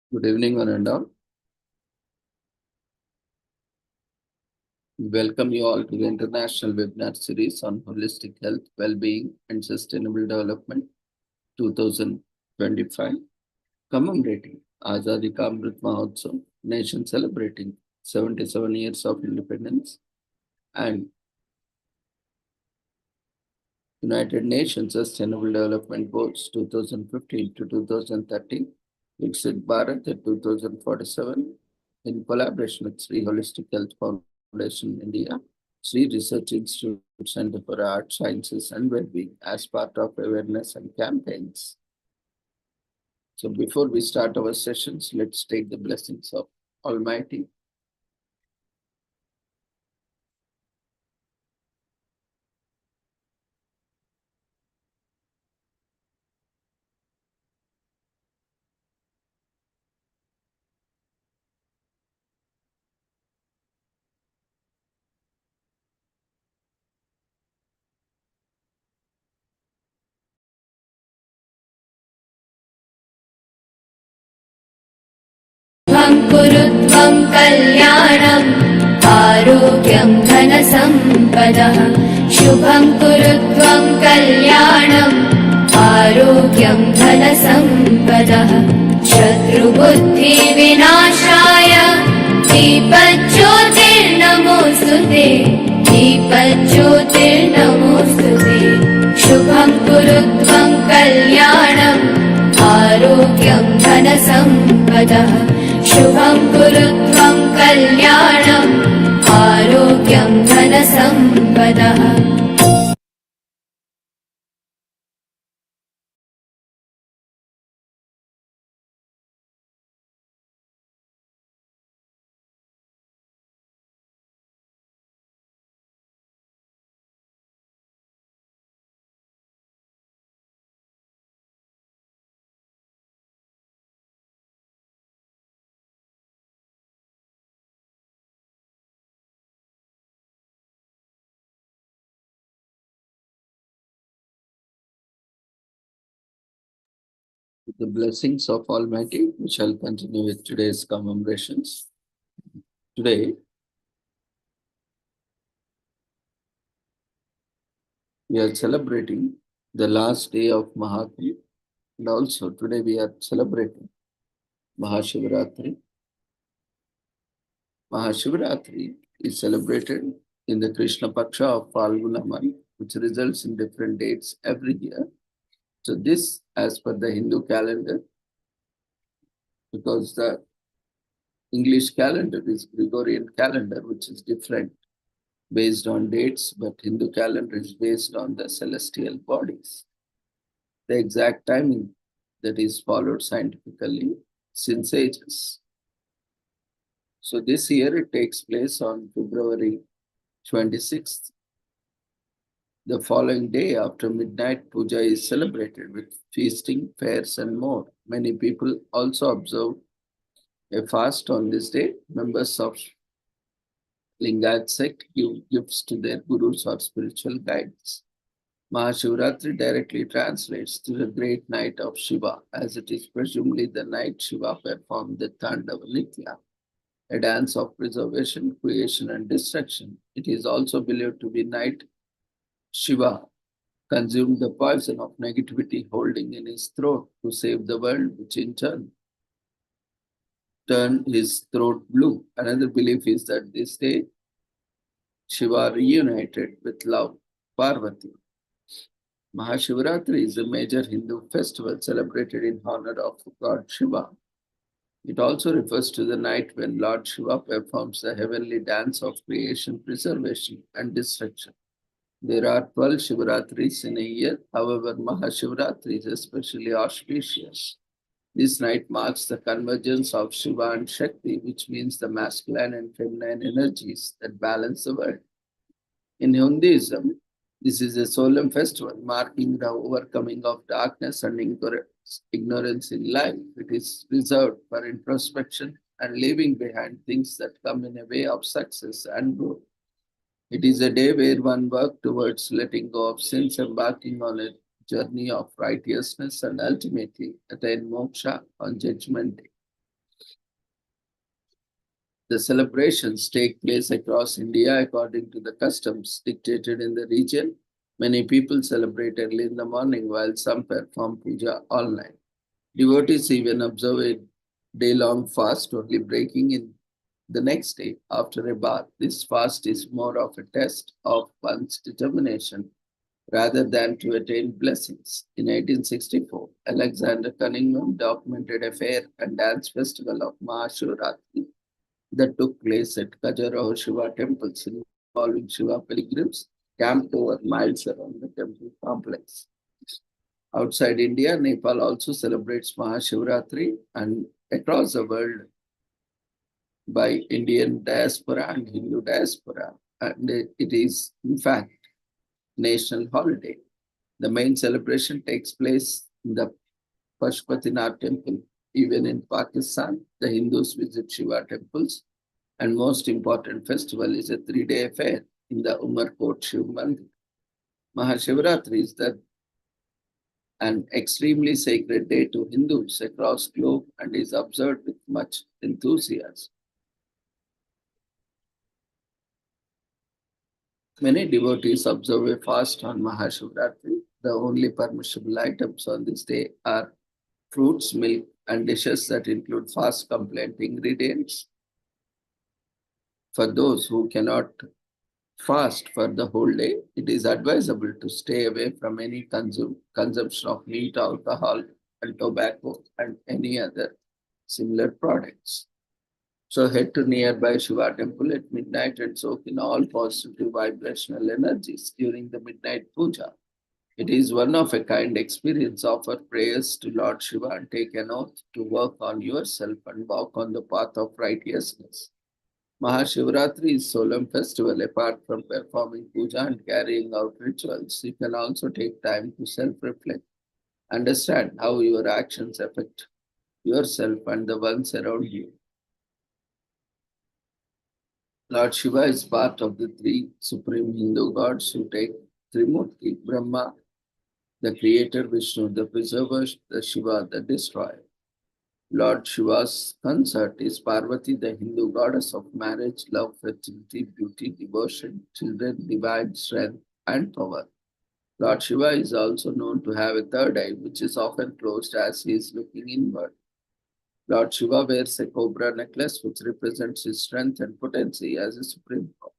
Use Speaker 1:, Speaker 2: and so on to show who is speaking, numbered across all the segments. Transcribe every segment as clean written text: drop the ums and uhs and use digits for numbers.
Speaker 1: Good evening, one and all. Welcome you all to the International Webinar Series on Holistic Health, Well-being and Sustainable Development 2025, commemorating Azadi Ka Amrit Mahotsav, nation celebrating 77 years of independence, and United Nations Sustainable Development Goals 2015 to 2030, Viksit Bharat at 2047, in collaboration with Sri Holistic Health Foundation India, Sri Research Institute Center for Art, Sciences and Wellbeing as part of awareness and campaigns. So before we start our sessions, let's take the blessings of Almighty.
Speaker 2: कुरुत्वं कल्याणम् आरोग्यं धनसम्पदः शुभं कुरुत्वं कल्याणम् आरोग्यं धनसम्पदः शत्रुबुद्धिविनाशाय दीपज्योतिर्नमोऽस्तुते दीपज्योतिर्नमोऽस्तुते शुभं कुरुत्वं कल्याणम् आरोग्यं धनसम्पदः शुभं कुरुत्वं कल्याणम् आरोग्यं धनसम्पदः
Speaker 1: With the blessings of Almighty, we shall continue with today's commemorations. Today, we are celebrating the last day of Mahatma, and also today we are celebrating Mahashivratri. Mahashivratri is celebrated in the Krishna Paksha of Falguna month, which results in different dates every year. So this, as per the Hindu calendar, because the English calendar is Gregorian calendar, which is different based on dates, but Hindu calendar is based on the celestial bodies. The exact timing that is followed scientifically since ages. So this year it takes place on February 26th. The following day after midnight, puja is celebrated with feasting, fairs and more. Many people also observe a fast on this day. Members of Lingayat sect give gifts to their gurus or spiritual guides. Mahashivratri directly translates to the great night of Shiva, as it is presumably the night Shiva performed the Tandava Nitya, a dance of preservation, creation and destruction. It is also believed to be night Shiva consumed the poison of negativity holding in his throat to save the world, which in turn turned his throat blue. Another belief is that this day Shiva reunited with Lord Parvati. Mahashivratri is a major Hindu festival celebrated in honor of God Shiva. It also refers to the night when Lord Shiva performs the heavenly dance of creation, preservation, and destruction. There are 12 Shivaratris in a year. However, Mahashivratri is especially auspicious. This night marks the convergence of Shiva and Shakti, which means the masculine and feminine energies that balance the world. In Hinduism, this is a solemn festival marking the overcoming of darkness and ignorance in life. It is reserved for introspection and leaving behind things that come in a way of success and growth. It is a day where one works towards letting go of sins, embarking on a journey of righteousness, and ultimately attain moksha on Judgment Day. The celebrations take place across India according to the customs dictated in the region. Many people celebrate early in the morning while some perform puja all night. Devotees even observe a day-long fast, only breaking in the next day after a bath. This fast is more of a test of one's determination rather than to attain blessings. In 1864, Alexander Cunningham documented a fair and dance festival of Mahashivratri that took place at Khajuraho Shiva temples involving Shiva pilgrims camped over miles around the temple complex. Outside India, Nepal also celebrates Mahashivratri, and across the world by Indian diaspora and Hindu diaspora. And it is, in fact, national holiday. The main celebration takes place in the Pashupatinath temple. Even in Pakistan, the Hindus visit Shiva temples, and most important festival is a 3-day affair in the Umarkot Shiv Mandir. Mahashivratri is an extremely sacred day to Hindus across globe and is observed with much enthusiasm. Many devotees observe a fast on Mahashivratri. The only permissible items on this day are fruits, milk, and dishes that include fast compliant ingredients. For those who cannot fast for the whole day, it is advisable to stay away from any consumption of meat, alcohol, and tobacco, and any other similar products. So head to nearby Shiva temple at midnight and soak in all positive vibrational energies during the midnight puja. It is one of a kind experience. Offer prayers to Lord Shiva and take an oath to work on yourself and walk on the path of righteousness. Mahashivratri is solemn festival. Apart from performing puja and carrying out rituals, you can also take time to self-reflect. Understand how your actions affect yourself and the ones around you. Lord Shiva is part of the three supreme Hindu gods who take Trimurti, Brahma, the creator, Vishnu, the preserver, the Shiva, the destroyer. Lord Shiva's consort is Parvati, the Hindu goddess of marriage, love, fertility, beauty, devotion, children, divine strength, and power. Lord Shiva is also known to have a third eye, which is often closed as he is looking inward. Lord Shiva wears a cobra necklace, which represents his strength and potency as a supreme god.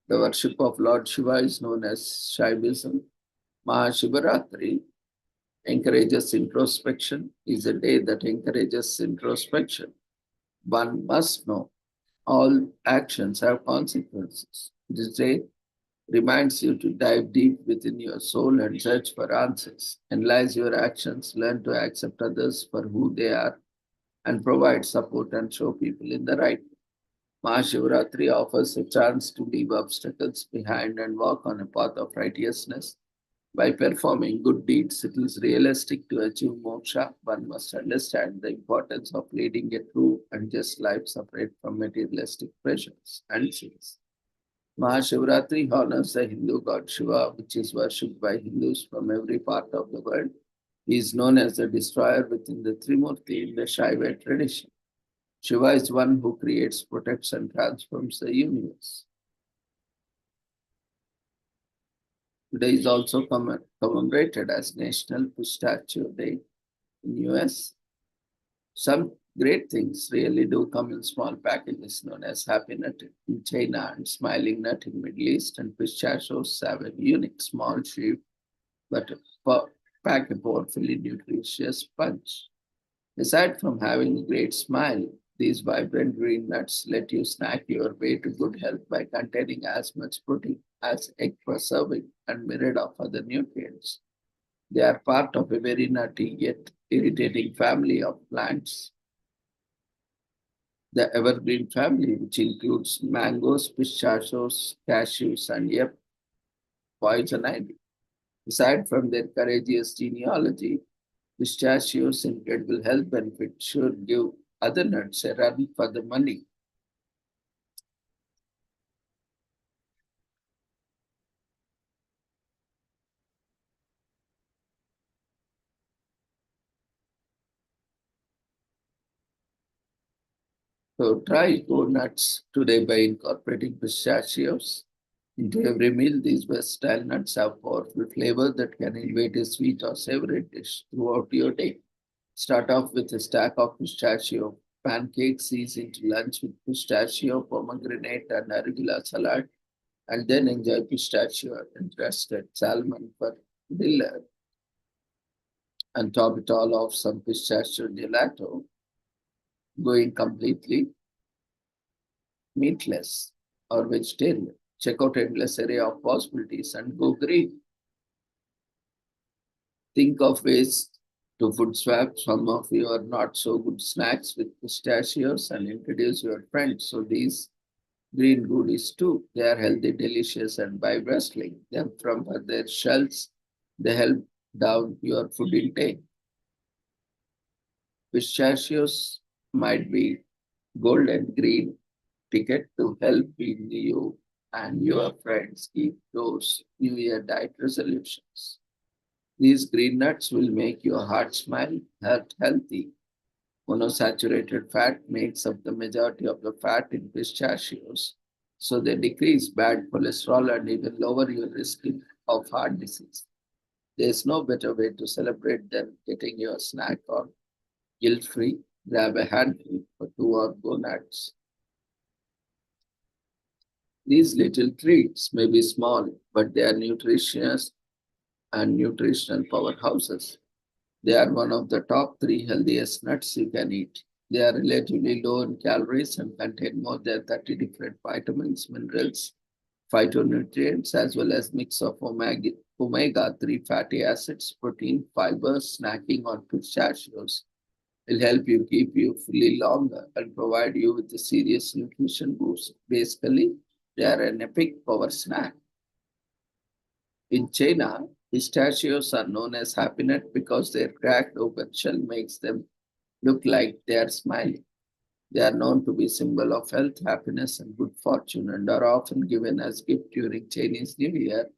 Speaker 1: The worship of Lord Shiva is known as Shaivism. Mahashivaratri encourages introspection, is a day that encourages introspection. One must know all actions have consequences. This day reminds you to dive deep within your soul and search for answers. Analyze your actions, learn to accept others for who they are, and provide support and show people in the right way. Mahashivratri offers a chance to leave obstacles behind and walk on a path of righteousness. By performing good deeds, it is realistic to achieve moksha. One must understand the importance of leading a true and just life separate from materialistic pleasures and sins. Mahashivratri honors the Hindu god Shiva, which is worshipped by Hindus from every part of the world. He is known as the destroyer within the Trimurti in the Shaiva tradition. Shiva is one who creates, protects, and transforms the universe. Today is also commemorated as National Pistachio Day in US. Some great things really do come in small packages known as Happy Nut in China and Smiling Nut in Middle East, and pistachios have a unique small shape but pack a powerfully nutritious punch. Aside from having a great smile, these vibrant green nuts let you snack your way to good health by containing as much protein as egg per serving and myriad of other nutrients. They are part of a very nutty yet irritating family of plants, the evergreen family, which includes mangoes, pistachios, cashews, and yep, poison ivy. Aside from their courageous genealogy, pistachios' incredible health benefits should give other nuts a run for the money. So try Go Nuts today by incorporating pistachios into every meal. These versatile nuts have powerful flavor that can elevate a sweet or savory dish throughout your day. Start off with a stack of pistachio pancakes, ease into lunch with pistachio, pomegranate, and arugula salad, and then enjoy pistachio and roasted salmon for dinner, and top it all off some pistachio gelato, going completely meatless or vegetarian. Check out endless array of possibilities and go green. Think of ways to food swap some of your not so good snacks with pistachios and introduce your friends. So these green goodies too. They are healthy, delicious, and by wrestling them from their shells, they help down your food intake. Pistachios might be gold and green ticket to help you and your friends keep those New Year diet resolutions. These green nuts will make your heart smile, heart healthy. Monosaturated fat makes up the majority of the fat in pistachios, so they decrease bad cholesterol and even lower your risk of heart disease. There's no better way to celebrate than getting your snack on guilt free. Grab a handful or two or go nuts. These little treats may be small, but they are nutritious and nutritional powerhouses. They are one of the top three healthiest nuts you can eat. They are relatively low in calories and contain more than 30 different vitamins, minerals, phytonutrients, as well as mix of omega 3 fatty acids, protein, fibers. Snacking on pistachios will help you keep you fully longer and provide you with a serious nutrition boost. Basically, they are an epic power snack. In China, pistachios are known as happy nut because their cracked open shell makes them look like they are smiling. They are known to be symbol of health, happiness, and good fortune, and are often given as gift during Chinese New Year.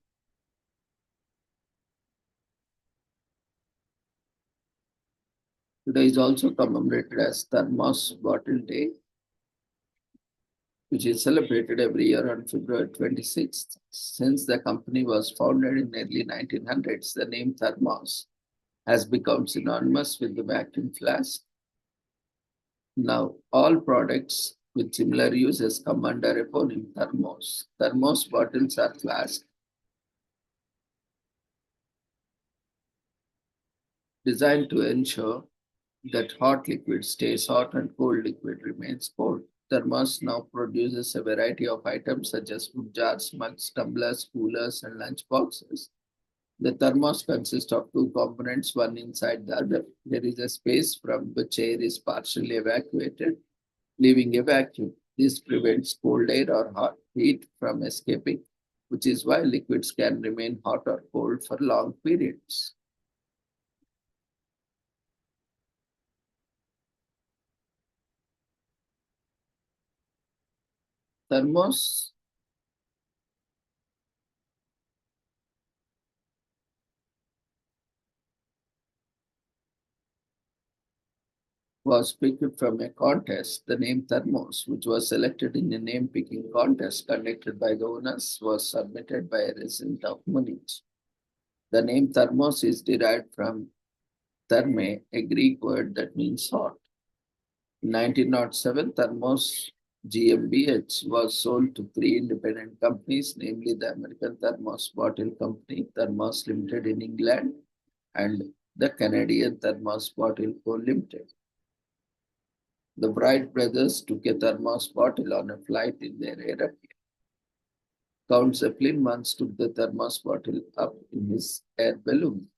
Speaker 1: Today is also commemorated as Thermos Bottle Day, which is celebrated every year on February 26th. Since the company was founded in early 1900s, the name Thermos has become synonymous with the vacuum flask. Now, all products with similar uses come under a eponym Thermos. Thermos bottles are flasks designed to ensure that hot liquid stays hot and cold liquid remains cold. Thermos now produces a variety of items such as food jars, mugs, tumblers, coolers, and lunch boxes. The thermos consists of two components, one inside the other. There is a space from which air is partially evacuated, leaving a vacuum. This prevents cold air or hot heat from escaping, which is why liquids can remain hot or cold for long periods. Thermos was picked from a contest. The name Thermos, which was selected in a name picking contest conducted by the owners, was submitted by a resident of Munich. The name Thermos is derived from therme, a Greek word that means hot. In 1907, Thermos GmbH was sold to three independent companies, namely the American Thermos Bottle Company, Thermos Limited in England, and the Canadian Thermos Bottle Co. Limited. The Wright brothers took a thermos bottle on a flight in their airplane. Count Zeppelin once took the thermos bottle up in his air balloon.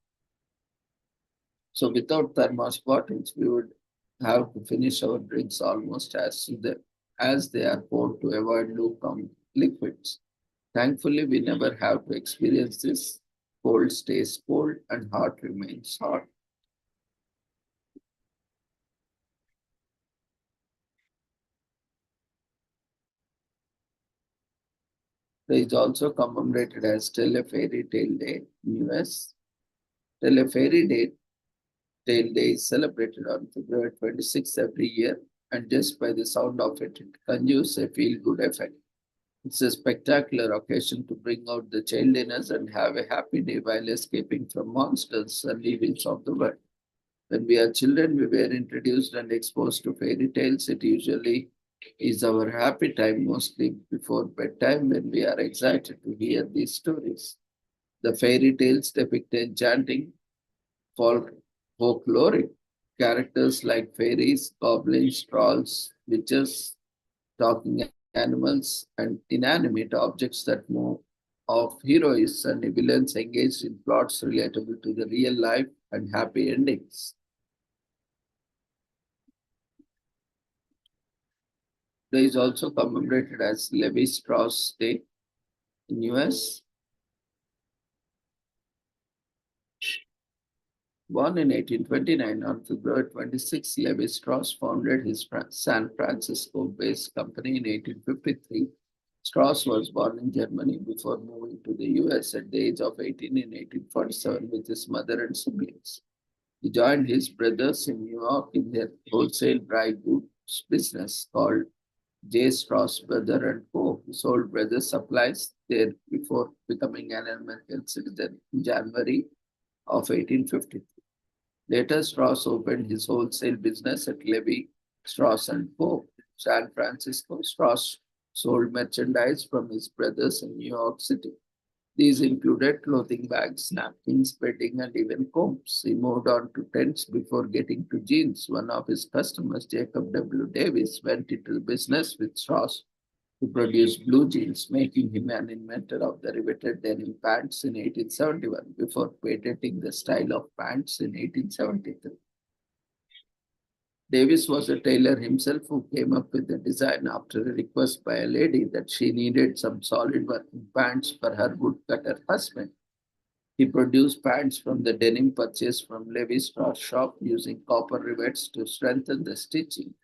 Speaker 1: So without thermos bottles, we would have to finish our drinks almost as they are poured to avoid lukewarm liquids. Thankfully, we never have to experience this. Cold stays cold and hot remains hot. There is also commemorated as Tell a Fairy Tale Day in US. Tell a Fairy Tale Day is celebrated on February 26th every year and just by the sound of it, it conjures a feel-good effect. It's a spectacular occasion to bring out the child in us and have a happy day while escaping from monsters and evils of the world. When we are children, we were introduced and exposed to fairy tales. It usually is our happy time, mostly before bedtime, when we are excited to hear these stories. The fairy tales depict enchanting folk folkloric characters like fairies, goblins, trolls, witches, talking animals, and inanimate objects that move, of heroes and villains engaged in plots relatable to the real life and happy endings. There is also commemorated as Levi Strauss Day in US. Born in 1829 on February 26, Levi Strauss founded his San Francisco-based company in 1853. Strauss was born in Germany before moving to the US at the age of 18 in 1847 with his mother and siblings. He joined his brothers in New York in their wholesale dry goods business called J. Strauss Brother and Co., who sold brother supplies there before becoming an American citizen in January of 1853. Later, Strauss opened his wholesale business at Levi Strauss and Co. San Francisco. Strauss sold merchandise from his brothers in New York City. These included clothing bags, napkins, bedding, and even combs. He moved on to tents before getting to jeans. One of his customers, Jacob W. Davis, went into the business with Strauss to produce blue jeans, making him an inventor of the riveted denim pants in 1871 before patenting the style of pants in 1873. Davis was a tailor himself who came up with the design after a request by a lady that she needed some solid working pants for her woodcutter husband. He produced pants from the denim purchased from Levi Strauss shop using copper rivets to strengthen the stitching.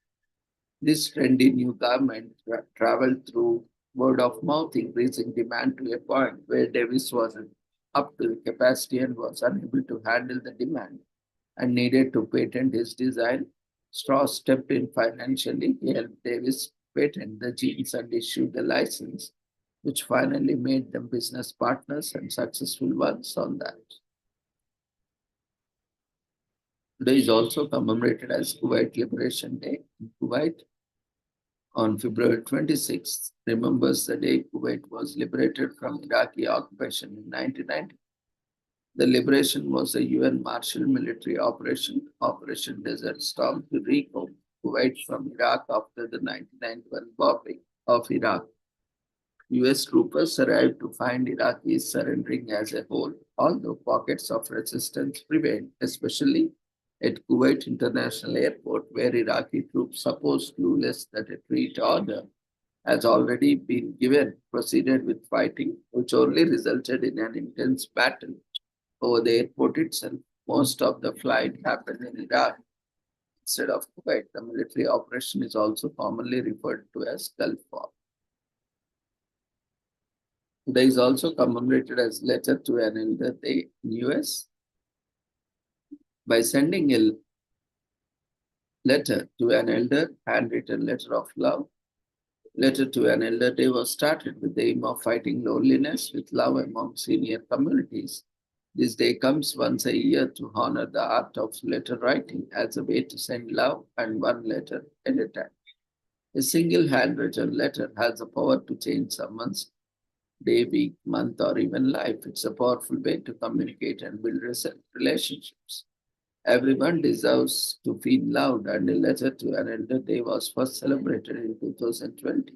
Speaker 1: This trendy new garment traveled through word of mouth, increasing demand to a point where Davis was up to the capacity and was unable to handle the demand and needed to patent his design. Strauss stepped in financially. He helped Davis patent the jeans and issued a license, which finally made them business partners and successful ones on that. Today is also commemorated as Kuwait Liberation Day. Kuwait on February 26th remembers the day Kuwait was liberated from Iraqi occupation in 1990. The liberation was a UN Marshall military operation, Operation Desert Storm, to reclaim Kuwait from Iraq after the 1991 bombing of Iraq. US troopers arrived to find Iraqis surrendering as a whole, although pockets of resistance prevailed, especially at Kuwait International Airport, where Iraqi troops, supposed clueless that a treat order has already been given, proceeded with fighting, which only resulted in an intense battle over the airport itself. Most of the flight happened in Iraq instead of Kuwait. The military operation is also commonly referred to as Gulf War. Today is also commemorated as Letter to an Elder Day in US. By sending a letter to an elder, handwritten letter of love, Letter to an Elder Day was started with the aim of fighting loneliness with love among senior communities. This day comes once a year to honor the art of letter writing as a way to send love and one letter at a time. A single handwritten letter has the power to change someone's day, week, month, or even life. It's a powerful way to communicate and build relationships. Everyone deserves to feel loved, and a Letter to an Elder Day was first celebrated in 2020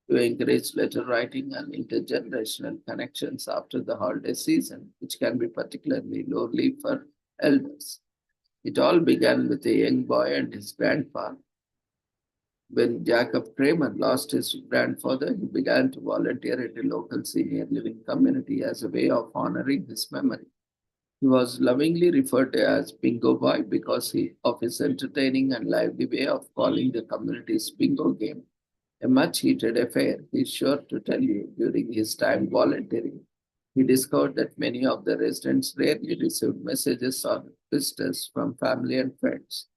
Speaker 1: to encourage letter writing and intergenerational connections after the holiday season, which can be particularly lonely for elders. It all began with a young boy and his grandpa. When Jacob Kramer lost his grandfather, he began to volunteer at a local senior living community as a way of honoring his memory. He was lovingly referred to as Bingo Boy because of his entertaining and lively way of calling the community's bingo game a much heated affair. He's sure to tell you during his time volunteering. He discovered that many of the residents rarely received messages or visitors from family and friends.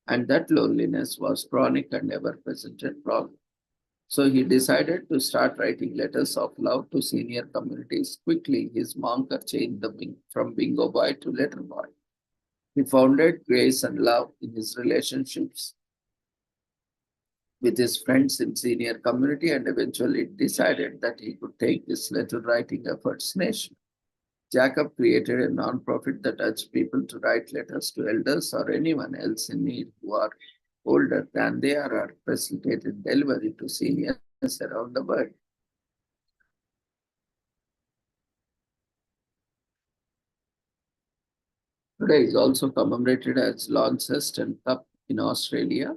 Speaker 1: and that loneliness was chronic and ever-present problem. So he decided to start writing letters of love to senior communities. Quickly, his moniker changed from bingo boy to letter boy. He founded grace and love in his relationships with his friends in senior community and eventually decided that he could take this letter writing efforts nation. Jacob created a non-profit that urged people to write letters to elders or anyone else in need who are older than they are or facilitated delivery to seniors around the world. Today is also commemorated as Launceston Cup in Australia,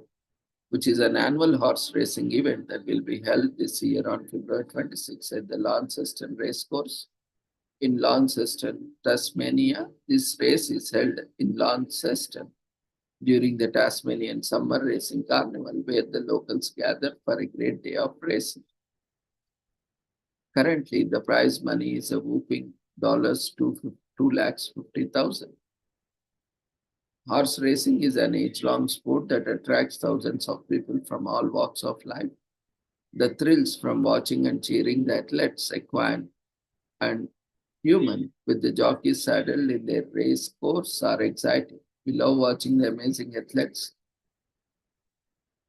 Speaker 1: which is an annual horse racing event that will be held this year on February 26 at the Launceston Racecourse in Launceston, Tasmania. This race is held in Launceston during the Tasmanian Summer Racing Carnival, where the locals gather for a great day of racing. Currently, the prize money is a whopping $250,000. Horse racing is an age-long sport that attracts thousands of people from all walks of life. The thrills from watching and cheering the athletes, equine and human, with the jockeys saddled in their race course are exciting. We love watching the amazing athletes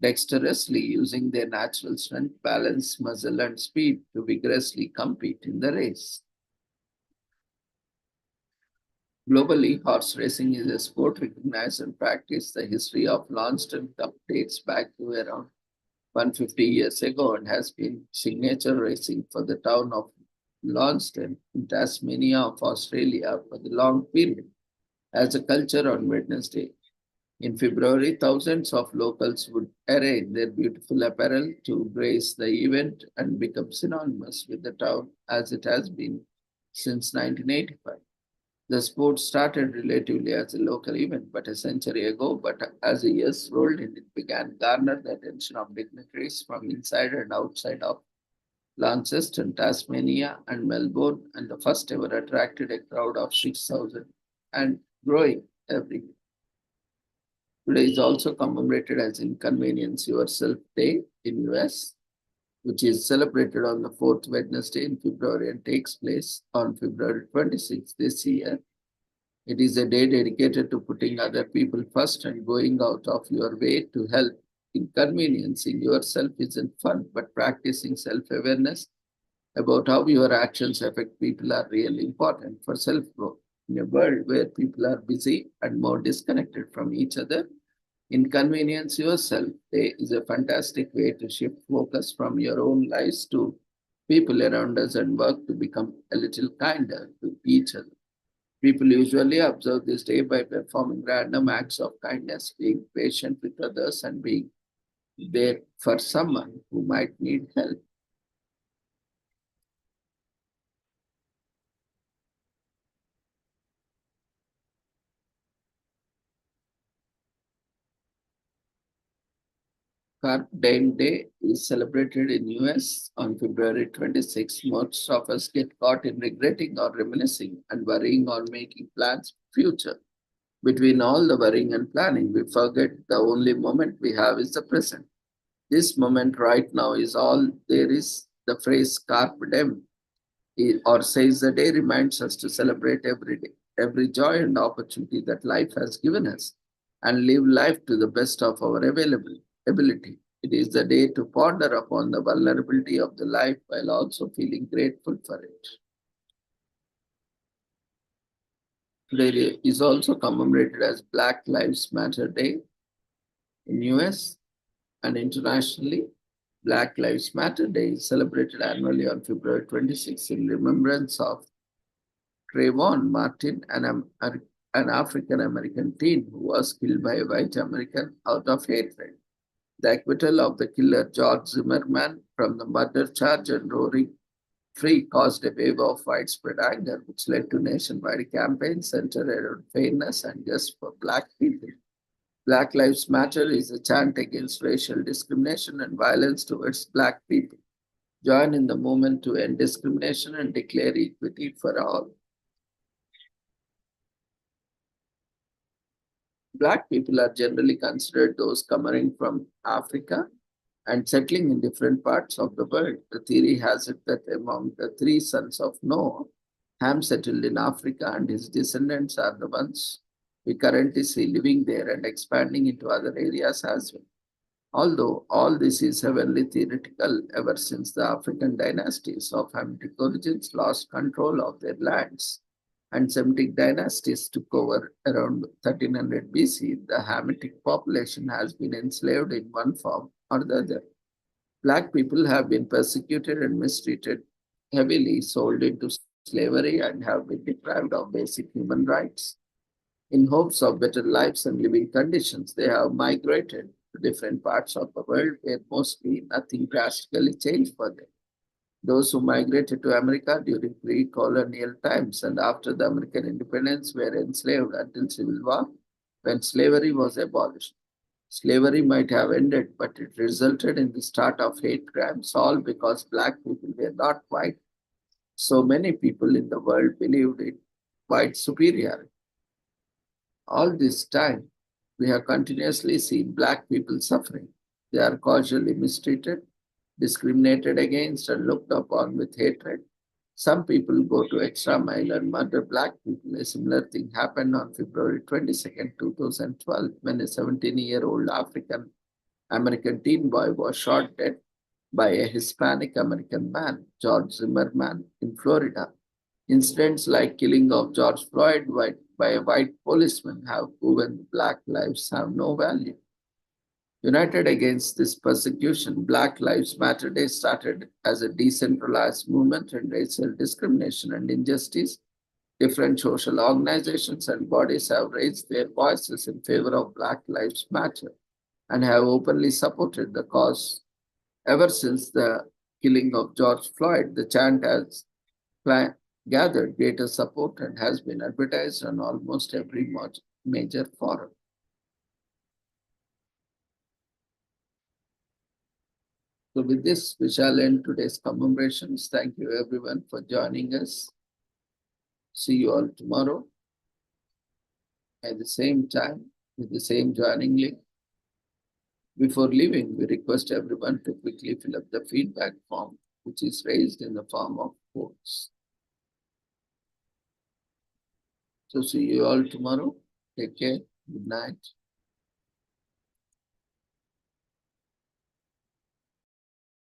Speaker 1: dexterously using their natural strength, balance, muscle, and speed to vigorously compete in the race. Globally, horse racing is a sport recognized and practiced. The history of Launceston Cup dates back to around 150 years ago and has been signature racing for the town of Launceston in Tasmania of Australia for the long period. As a culture on Wednesday, in February, thousands of locals would array their beautiful apparel to grace the event and become synonymous with the town as it has been since 1985. The sport started relatively as a local event, but a century ago, but as the years rolled in, it began to garner the attention of dignitaries from inside and outside of Launceston, Tasmania, and Melbourne, and the first ever attracted a crowd of 6,000 and growing every year. Today is also commemorated as Inconvenience Yourself Day in US, which is celebrated on the fourth Wednesday in February and takes place on February 26th this year. It is a day dedicated to putting other people first and going out of your way to help. Inconveniencing yourself isn't fun, but practicing self-awareness about how your actions affect people are really important for self-growth. In a world where people are busy and more disconnected from each other, Inconvenience Yourself Day is a fantastic way to shift focus from your own lives to people around us and work to become a little kinder to each other. People usually observe this day by performing random acts of kindness, being patient with others, and being there for someone who might need help. Carp Diem Day is celebrated in US on February 26. Most of us get caught in regretting or reminiscing and worrying or making plans for future. Between all the worrying and planning, we forget the only moment we have is the present. This moment right now is all there is. The phrase carpe diem or says the day reminds us to celebrate every day, every joy and opportunity that life has given us and live life to the best of our available ability. It is the day to ponder upon the vulnerability of the life while also feeling grateful for it. Today is also commemorated as Black Lives Matter Day in US and internationally. Black Lives Matter Day is celebrated annually on February 26 in remembrance of Trayvon Martin, an African American teen who was killed by a white American out of hatred. The acquittal of the killer George Zimmerman from the murder charge and roaring free caused a wave of widespread anger, which led to nationwide campaigns centered around fairness and justice for Black people. Black Lives Matter is a chant against racial discrimination and violence towards Black people. Join in the movement to end discrimination and declare equity for all. Black people are generally considered those coming from Africa and settling in different parts of the world. The theory has it that among the three sons of Noah, Ham settled in Africa and his descendants are the ones we currently see living there and expanding into other areas as well. Although all this is heavily theoretical, ever since the African dynasties of Hamitic origins lost control of their lands and Semitic dynasties took over around 1300 BC, the Hamitic population has been enslaved in one form or the other. Black people have been persecuted and mistreated, heavily sold into slavery, and have been deprived of basic human rights. In hopes of better lives and living conditions, they have migrated to different parts of the world where mostly nothing drastically changed for them. Those who migrated to America during pre-colonial times and after the American independence were enslaved until Civil War, when slavery was abolished. Slavery might have ended, but it resulted in the start of hate crimes, all because Black people were not white. So many people in the world believed in white superiority. All this time, we have continuously seen Black people suffering. They are casually mistreated, discriminated against, and looked upon with hatred. Some people go to extra mile and murder Black people. A similar thing happened on February 22nd, 2012, when a 17-year-old African American teen boy was shot dead by a Hispanic American man, George Zimmerman, in Florida. Incidents like killing of George Floyd by a white policeman have proven Black lives have no value. United against this persecution, Black Lives Matter Day started as a decentralized movement in racial discrimination and injustice. Different social organizations and bodies have raised their voices in favor of Black Lives Matter and have openly supported the cause. Ever since the killing of George Floyd, the chant has gathered greater support and has been advertised on almost every major forum. So with this, we shall end today's commemorations. Thank you everyone for joining us. See you all tomorrow at the same time with the same joining link. Before leaving, we request everyone to quickly fill up the feedback form, which is raised in the form of quotes. So see you all tomorrow. Take care. Good night.